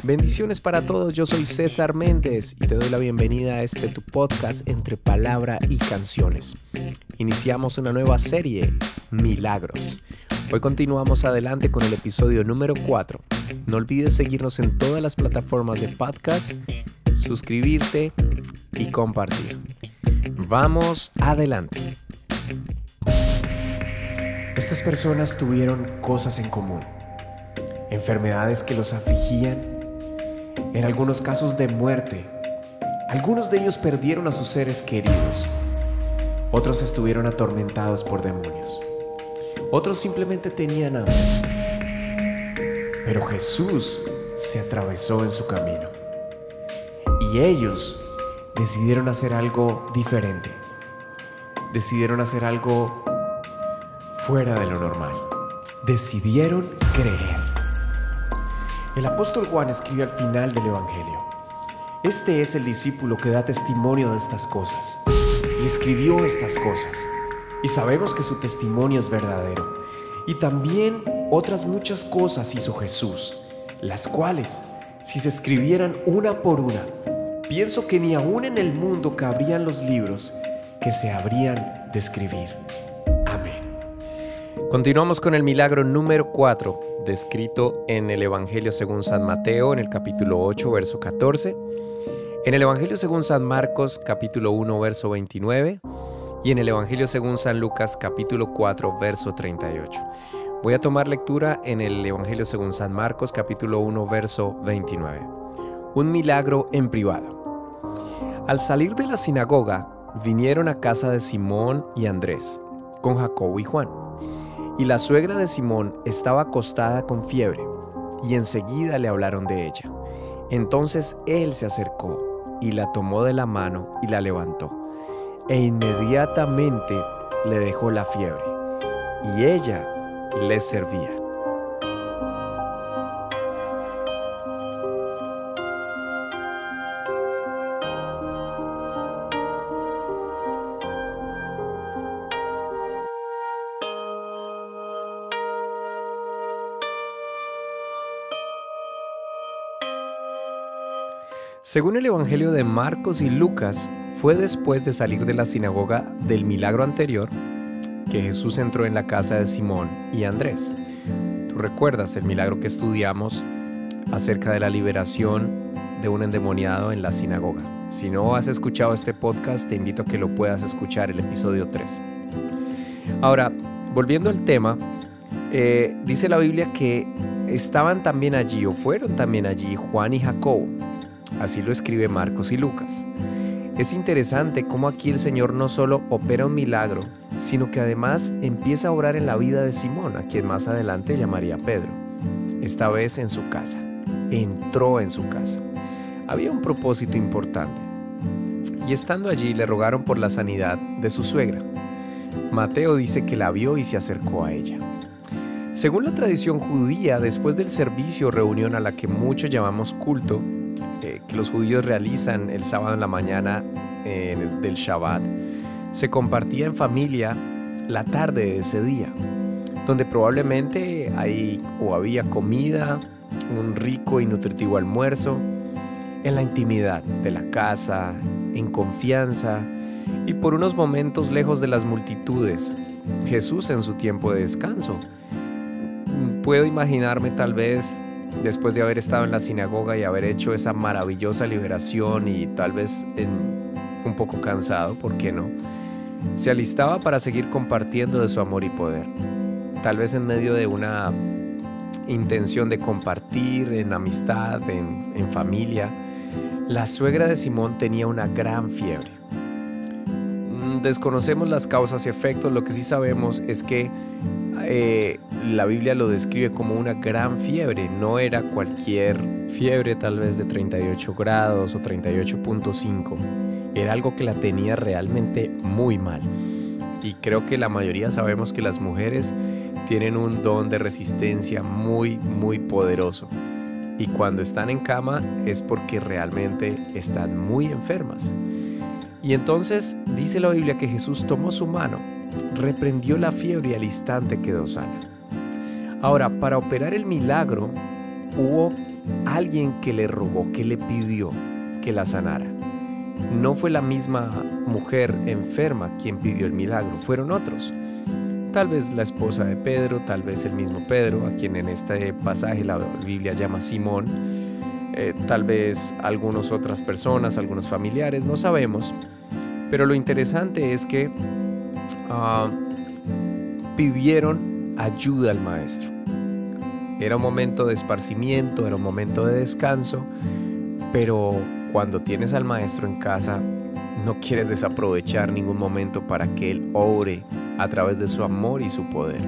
Bendiciones para todos, yo soy César Méndez y te doy la bienvenida a tu podcast entre palabra y canciones. Iniciamos una nueva serie, Milagros. Hoy continuamos adelante con el episodio número 4. No olvides seguirnos en todas las plataformas de podcast, suscribirte y compartir. Vamos adelante. Estas personas tuvieron cosas en común, enfermedades que los afligían, en algunos casos de muerte. Algunos de ellos perdieron a sus seres queridos, otros estuvieron atormentados por demonios, otros simplemente tenían hambre. Pero Jesús se atravesó en su camino y ellos decidieron hacer algo diferente, decidieron hacer algo fuera de lo normal, decidieron creer. El apóstol Juan escribe al final del Evangelio: este es el discípulo que da testimonio de estas cosas y escribió estas cosas, y sabemos que su testimonio es verdadero. Y también otras muchas cosas hizo Jesús, las cuales, si se escribieran una por una, pienso que ni aún en el mundo cabrían los libros que se habrían de escribir. Amén. Continuamos con el milagro número 4, descrito en el Evangelio según San Mateo, en el capítulo 8, verso 14, en el Evangelio según San Marcos, capítulo 1, verso 29, y en el Evangelio según San Lucas, capítulo 4, verso 38. Voy a tomar lectura en el Evangelio según San Marcos, capítulo 1, verso 29. Un milagro en privado. Al salir de la sinagoga, vinieron a casa de Simón y Andrés, con Jacobo y Juan. Y la suegra de Simón estaba acostada con fiebre, y enseguida le hablaron de ella. Entonces él se acercó y la tomó de la mano y la levantó, e inmediatamente le dejó la fiebre, y ella les servía. Según el Evangelio de Marcos y Lucas, fue después de salir de la sinagoga del milagro anterior que Jesús entró en la casa de Simón y Andrés. ¿Tú recuerdas el milagro que estudiamos acerca de la liberación de un endemoniado en la sinagoga? Si no has escuchado este podcast, te invito a que lo puedas escuchar, el episodio 3. Ahora, volviendo al tema, dice la Biblia que estaban también allí, o fueron también allí, Juan y Jacobo. Así lo escribe Marcos y Lucas. Es interesante cómo aquí el Señor no solo opera un milagro, sino que además empieza a obrar en la vida de Simón, a quien más adelante llamaría Pedro. Esta vez en su casa. Entró en su casa. Había un propósito importante. Y estando allí le rogaron por la sanidad de su suegra. Mateo dice que la vio y se acercó a ella. Según la tradición judía, después del servicio o reunión a la que muchos llamamos culto, que los judíos realizan el sábado en la mañana del Shabbat, se compartía en familia la tarde de ese día, donde probablemente había comida, un rico y nutritivo almuerzo, en la intimidad de la casa, en confianza y por unos momentos lejos de las multitudes. Jesús en su tiempo de descanso. Puedo imaginarme tal vez después de haber estado en la sinagoga y haber hecho esa maravillosa liberación y tal vez un poco cansado, ¿por qué no? Se alistaba para seguir compartiendo de su amor y poder. Tal vez en medio de una intención de compartir en amistad, en familia. La suegra de Simón tenía una gran fiebre. Desconocemos las causas y efectos, lo que sí sabemos es que la Biblia lo describe como una gran fiebre. No era cualquier fiebre, tal vez de 38 grados o 38.5. Era algo que la tenía realmente muy mal. Y creo que la mayoría sabemos que las mujeres tienen un don de resistencia muy, muy poderoso. Y cuando están en cama es porque realmente están muy enfermas. Y entonces dice la Biblia que Jesús tomó su mano, reprendió la fiebre y al instante quedó sana. Ahora, para operar el milagro hubo alguien que le rogó, que le pidió que la sanara. No fue la misma mujer enferma quien pidió el milagro, fueron otros. Tal vez la esposa de Pedro, tal vez el mismo Pedro, a quien en este pasaje la Biblia llama Simón, tal vez algunas otras personas, algunos familiares, no sabemos. Pero lo interesante es que pidieron ayuda al maestro. Era un momento de esparcimiento, era un momento de descanso, pero cuando tienes al maestro en casa, no quieres desaprovechar ningún momento para que él obre a través de su amor y su poder.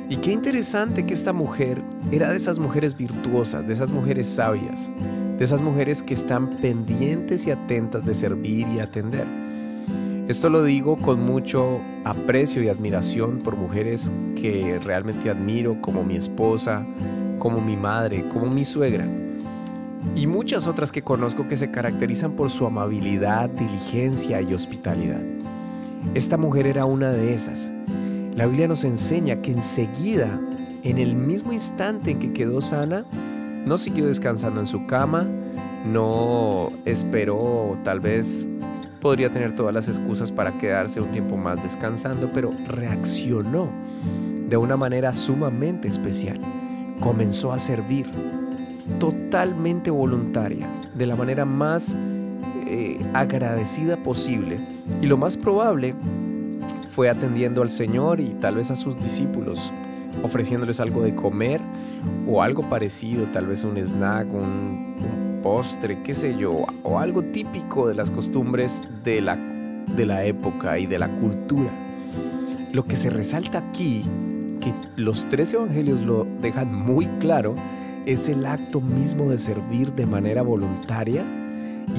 Y qué interesante que esta mujer era de esas mujeres virtuosas, de esas mujeres sabias, de esas mujeres que están pendientes y atentas de servir y atender. Esto lo digo con mucho aprecio y admiración por mujeres que realmente admiro, como mi esposa, como mi madre, como mi suegra. Y muchas otras que conozco que se caracterizan por su amabilidad, diligencia y hospitalidad. Esta mujer era una de esas. La Biblia nos enseña que enseguida, en el mismo instante en que quedó sana, no siguió descansando en su cama, no esperó, tal vez podría tener todas las excusas para quedarse un tiempo más descansando, pero reaccionó de una manera sumamente especial. Comenzó a servir, totalmente voluntaria, de la manera más agradecida posible, y lo más probable fue atendiendo al Señor y tal vez a sus discípulos, ofreciéndoles algo de comer o algo parecido, tal vez un snack, un postre, qué sé yo, o algo típico de las costumbres de la época y de la cultura. Lo que se resalta aquí, que los 3 evangelios lo dejan muy claro, es el acto mismo de servir de manera voluntaria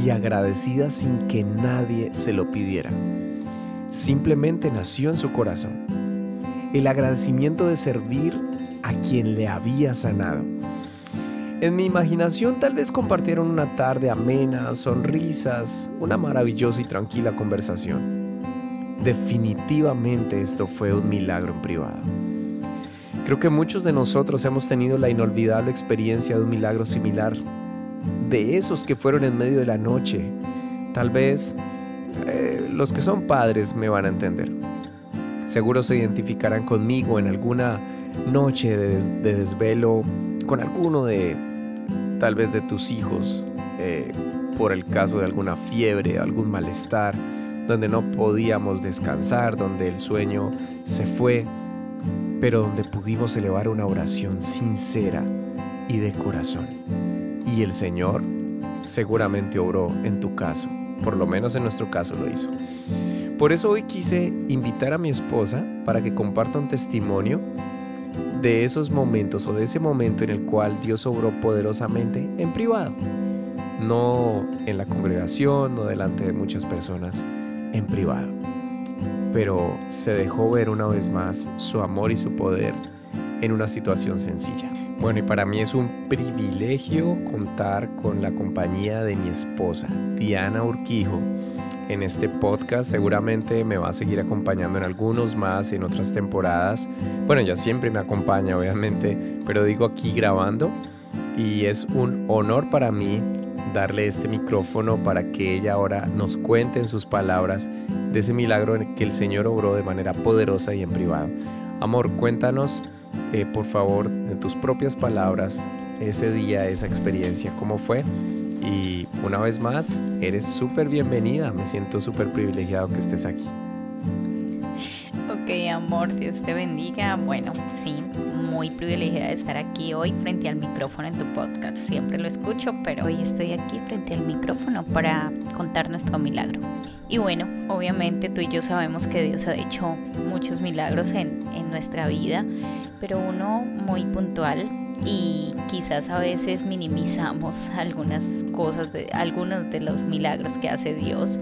y agradecida sin que nadie se lo pidiera. Simplemente nació en su corazón el agradecimiento de servir a quien le había sanado. En mi imaginación tal vez compartieron una tarde amena, sonrisas, una maravillosa y tranquila conversación. Definitivamente esto fue un milagro en privado. Creo que muchos de nosotros hemos tenido la inolvidable experiencia de un milagro similar, de esos que fueron en medio de la noche. Tal vez los que son padres me van a entender. Seguro se identificarán conmigo en alguna noche de desvelo con alguno de, tal vez de tus hijos, por el caso de alguna fiebre, algún malestar, donde no podíamos descansar, donde el sueño se fue, pero donde pudimos elevar una oración sincera y de corazón. Y el Señor seguramente obró en tu caso, por lo menos en nuestro caso lo hizo. Por eso hoy quise invitar a mi esposa para que comparta un testimonio de esos momentos o de ese momento en el cual Dios obró poderosamente en privado. No en la congregación, no delante de muchas personas, en privado. Pero se dejó ver una vez más su amor y su poder en una situación sencilla. Bueno, y para mí es un privilegio contar con la compañía de mi esposa, Diana Urquijo, en este podcast. Seguramente me va a seguir acompañando en algunos más, en otras temporadas. Bueno, ella siempre me acompaña, obviamente, pero digo aquí grabando. Y es un honor para mí darle este micrófono para que ella ahora nos cuente en sus palabras de ese milagro en que el Señor obró de manera poderosa y en privado. Amor, cuéntanos, por favor, de tus propias palabras, ese día, esa experiencia, cómo fue. Y una vez más, eres súper bienvenida. Me siento súper privilegiado que estés aquí. Ok, amor, Dios te bendiga. Bueno, sí, muy privilegiada de estar aquí hoy frente al micrófono en tu podcast. Siempre lo escucho, pero hoy estoy aquí frente al micrófono para contar nuestro milagro. Y bueno, obviamente tú y yo sabemos que Dios ha hecho muchos milagros en nuestra vida, pero uno muy puntual, y quizás a veces minimizamos algunas cosas, algunos de los milagros que hace Dios.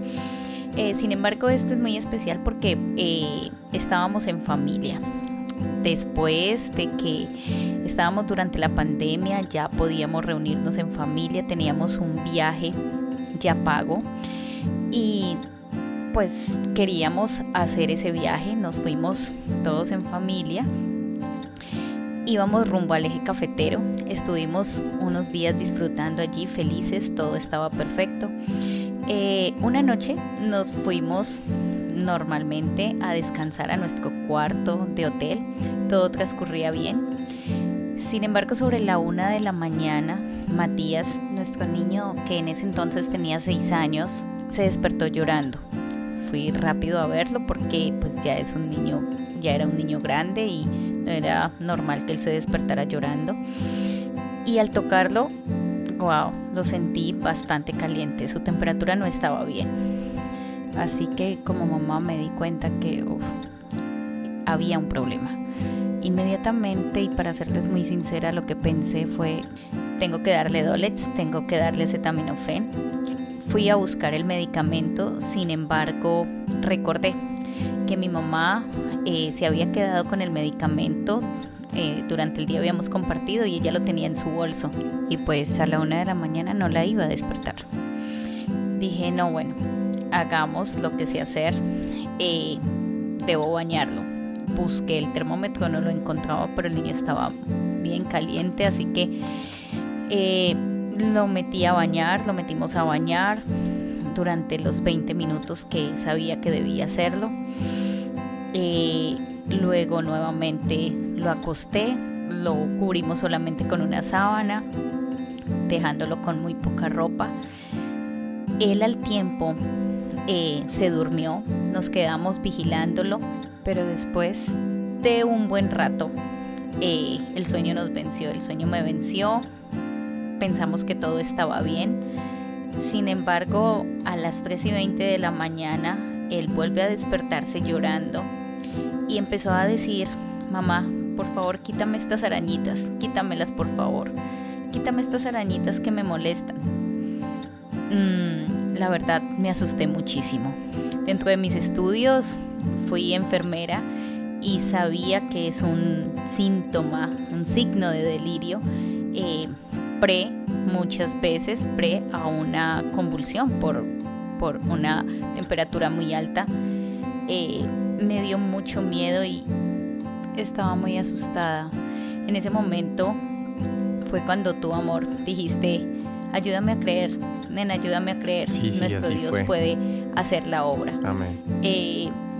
Sin embargo, este es muy especial porque estábamos en familia. Después de que estábamos durante la pandemia, ya podíamos reunirnos en familia, teníamos un viaje ya pago y pues queríamos hacer ese viaje. Nos fuimos todos en familia Íbamos rumbo al Eje Cafetero, estuvimos unos días disfrutando allí, felices, todo estaba perfecto. Una noche nos fuimos normalmente a descansar a nuestro cuarto de hotel, todo transcurría bien. Sin embargo, sobre la 1 de la mañana, Matías, nuestro niño que en ese entonces tenía 6 años, se despertó llorando. Fui rápido a verlo porque pues ya era un niño grande y no era normal que él se despertara llorando. Y al tocarlo, wow, lo sentí bastante caliente, su temperatura no estaba bien. Así que como mamá me di cuenta que había un problema. Inmediatamente, y para serles muy sincera, lo que pensé fue: tengo que darle Dolex, tengo que darle acetaminofén. Fui a buscar el medicamento, sin embargo, recordé que mi mamá se había quedado con el medicamento. Durante el día habíamos compartido y ella lo tenía en su bolso. Y pues a la 1 de la mañana no la iba a despertar. Dije, no, bueno, hagamos lo que sé hacer. Debo bañarlo. Busqué el termómetro, no lo encontraba, pero el niño estaba bien caliente, así que lo metimos a bañar durante los 20 minutos que sabía que debía hacerlo. Luego nuevamente lo acosté, lo cubrimos solamente con una sábana, dejándolo con muy poca ropa. Él al tiempo se durmió, nos quedamos vigilándolo, pero después de un buen rato el sueño nos venció, el sueño me venció. Pensamos que todo estaba bien. Sin embargo, a las 3:20 de la mañana, él vuelve a despertarse llorando y empezó a decir: mamá, por favor, quítame estas arañitas, quítamelas por favor, quítame estas arañitas que me molestan. La verdad, me asusté muchísimo. Dentro de mis estudios, fui enfermera y sabía que es un síntoma, un signo de delirio, muchas veces pre a una convulsión por una temperatura muy alta. Me dio mucho miedo y estaba muy asustada. En ese momento fue cuando tú, amor, dijiste: ayúdame a creer, nena, ayúdame a creer. Sí, nuestro Dios fue. Puede hacer la obra. Amén.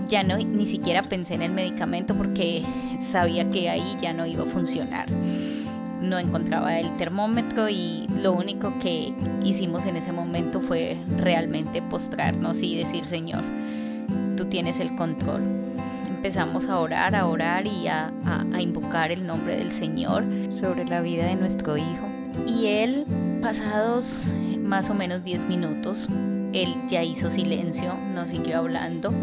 Ya no, ni siquiera pensé en el medicamento porque sabía que ahí ya no iba a funcionar. No encontraba el termómetro y lo único que hicimos en ese momento fue realmente postrarnos y decir: Señor, tú tienes el control. Empezamos a orar y a invocar el nombre del Señor sobre la vida de nuestro hijo. Y él, pasados más o menos 10 minutos, él ya hizo silencio, no siguió hablando.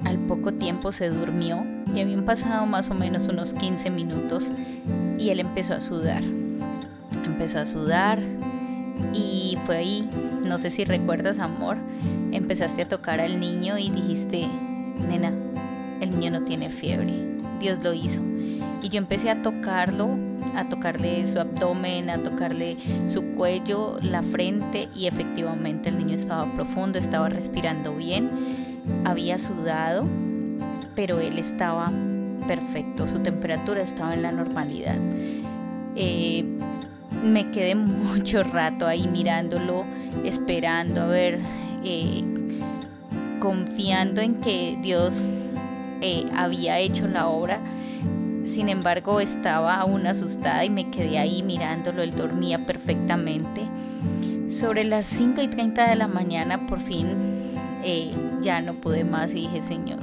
Al poco tiempo se durmió y habían pasado más o menos unos 15 minutos y él empezó a sudar y fue ahí, no sé si recuerdas, amor, empezaste a tocar al niño y dijiste: nena, el niño no tiene fiebre, Dios lo hizo. Y yo empecé a tocarlo, a tocarle su abdomen, a tocarle su cuello, la frente, y efectivamente el niño estaba profundo, estaba respirando bien, había sudado, pero él estaba perfecto, su temperatura estaba en la normalidad. Me quedé mucho rato ahí mirándolo, esperando a ver, confiando en que Dios había hecho la obra. Sin embargo, estaba aún asustada y me quedé ahí mirándolo. Él dormía perfectamente. Sobre las 5:30 de la mañana, por fin, ya no pude más y dije: Señor,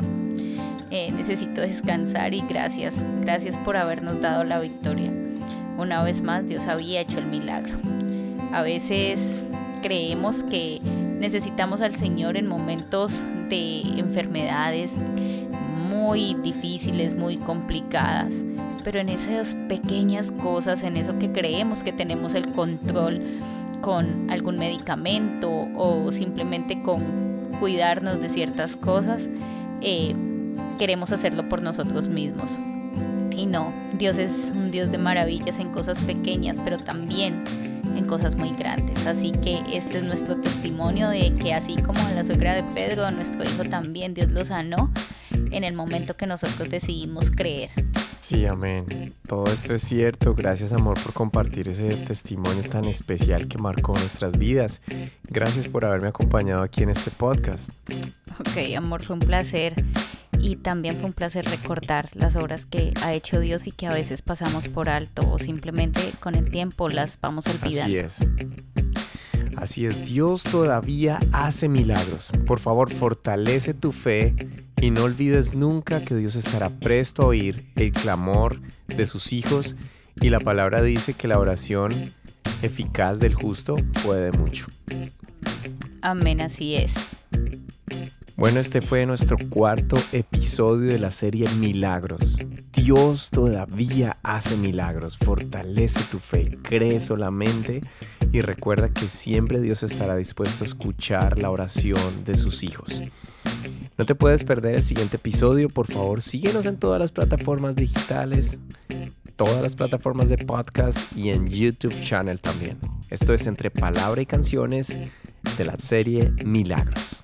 necesito descansar y gracias por habernos dado la victoria. Una vez más, Dios había hecho el milagro. A veces creemos que necesitamos al Señor en momentos de enfermedades muy difíciles, muy complicadas, pero en esas pequeñas cosas, en eso que creemos que tenemos el control con algún medicamento o simplemente con cuidarnos de ciertas cosas, queremos hacerlo por nosotros mismos. Y no, Dios es un Dios de maravillas en cosas pequeñas, pero también en cosas muy grandes. Así que este es nuestro testimonio de que así como a la suegra de Pedro, a nuestro hijo también Dios lo sanó en el momento que nosotros decidimos creer. Sí, amén. Todo esto es cierto. Gracias, amor, por compartir ese testimonio tan especial que marcó nuestras vidas. Gracias por haberme acompañado aquí en este podcast. Ok, amor, fue un placer. Y también fue un placer recordar las obras que ha hecho Dios y que a veces pasamos por alto o simplemente con el tiempo las vamos olvidando. Así es, Dios todavía hace milagros. Por favor, fortalece tu fe y no olvides nunca que Dios estará presto a oír el clamor de sus hijos, y la palabra dice que la oración eficaz del justo puede mucho. Amén, así es. Bueno, este fue nuestro cuarto episodio de la serie Milagros. Dios todavía hace milagros. Fortalece tu fe, cree solamente y recuerda que siempre Dios estará dispuesto a escuchar la oración de sus hijos. No te puedes perder el siguiente episodio. Por favor, síguenos en todas las plataformas digitales, todas las plataformas de podcast y en YouTube Channel también. Esto es Entre Palabra y Canciones de la serie Milagros.